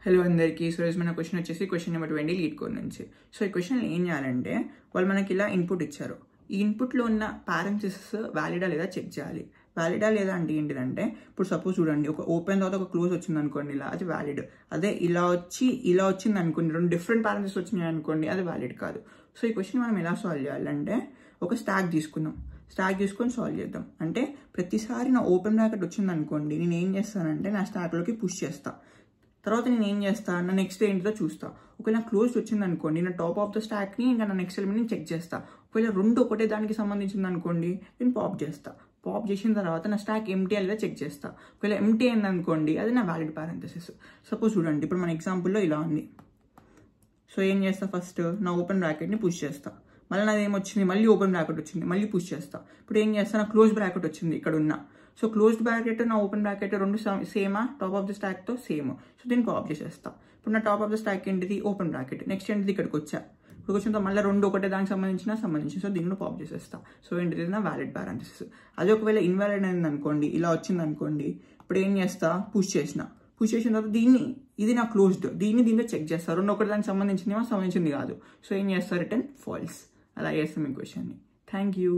Hello అందరికీ. So ఈరోజు మన క్వశ్చన్ వచ్చేసి క్వశ్చన్ నెంబర్ 20 లీడ్ కోడ్ నుంచి. సో ఈ క్వశ్చన్ ఏం చేయాలంటే వాళ్ళు మనకి ఇలా ఇన్పుట్ ఇచ్చారు. ఈ ఇన్పుట్లో ఉన్న పారెంథసిస్ వ్యాలిడా లేదా చెక్ చేయాలి. వ్యాలిడా లేదా అంటే ఏంటిదంటే ఇప్పుడు సపోజ్ చూడండి, ఒక ఓపెన్ తర్వాత ఒక క్లోజ్ వచ్చింది అనుకోండి, ఇలా అది వ్యాలిడ్. అదే ఇలా వచ్చింది అనుకోండి, రెండు డిఫరెంట్ పారెంథసిస్ వచ్చినాయి అనుకోండి, అది వ్యాలిడ్ కాదు. సో ఈ క్వశ్చన్ మనం ఎలా సాల్వ్ చేయాలంటే ఒక స్టాక్ తీసుకుందాం. స్టాక్ తీసుకొని సాల్వ్ చేద్దాం. అంటే ప్రతిసారి నా ఓపెన్ బ్రాకెట్ వచ్చింది అనుకోండి, నేను ఏం చేస్తానంటే నా స్టాక్లోకి పుష్ చేస్తా. తర్వాత నేను ఏం చేస్తాను, నా నెక్స్ట్ ఏంటిదో చూస్తా. ఒకవేళ నా క్లోజ్ వచ్చింది అనుకోండి, నా టాప్ ఆఫ్ ద స్టాక్ని ఇంకా నా నెక్స్ట్ ఎలిమెంట్ని చెక్ చేస్తా. ఒకవేళ రెండు ఒకటే దానికి సంబంధించింది అనుకోండి, నేను పాప్ చేస్తా. పాప్ చేసిన తర్వాత నా స్టాక్ ఎంటీ లేదా చెక్ చేస్తా. ఒకవేళ ఎంటీ అయింది అనుకోండి, అది నా వ్యాలిడ్ పారెంథసిస్. సపోజ్ చూడండి, ఇప్పుడు మన ఎగ్జాంపుల్లో ఇలా ఉంది. సో ఏం చేస్తా, ఫస్ట్ నా ఓపెన్ బ్రాకెట్ని పుష్ చేస్తా. మళ్ళీ నాది ఏమొచ్చింది, మళ్ళీ ఓపెన్ బ్రాకెట్ వచ్చింది, మళ్ళీ పుష్ చేస్తా. ఇప్పుడు ఏం చేస్తా, నా క్లోజ్ బ్రాకెట్ వచ్చింది ఇక్కడ ఉన్న. సో క్లోజ్డ్ బ్రాకెట్ నా ఓపెన్ బ్రాకెట్ రెండు సేమా, టాప్ ఆఫ్ ద స్టాక్తో సేమ్. సో దీన్ని పాప్ చేసేస్తా. ఇప్పుడు నా టాప్ ఆఫ్ ద స్టాక్ ఏంటిది, ఓపెన్ బ్రాకెట్. నెక్స్ట్ ఏంటిది, ఇక్కడికి వచ్చా. ఇక్కడికి వచ్చిన మళ్ళీ రెండు ఒకటే దానికి సంబంధించి సో దీన్ని పాప్ చేసేస్తా. సో ఏంటిది నా వ్యాలిడ్ పారెంథసిస్. అది ఒకవేళ ఇన్వాలిడ్ అయింది అనుకోండి, ఇలా వచ్చింది అనుకోండి, ఇప్పుడు ఏం చేస్తా, పుష్ చేసిన తర్వాత ఇది నా క్లోజ్డ్, దీంతో చెక్ చేస్తారు. రెండు ఒకటి దానికి సంబంధించింది కాదు. సో ఏం చేస్తారు, రిటర్న్ ఫాల్స్. అలా చేస్తాం ఈ క్వశ్చన్ని. Thank you.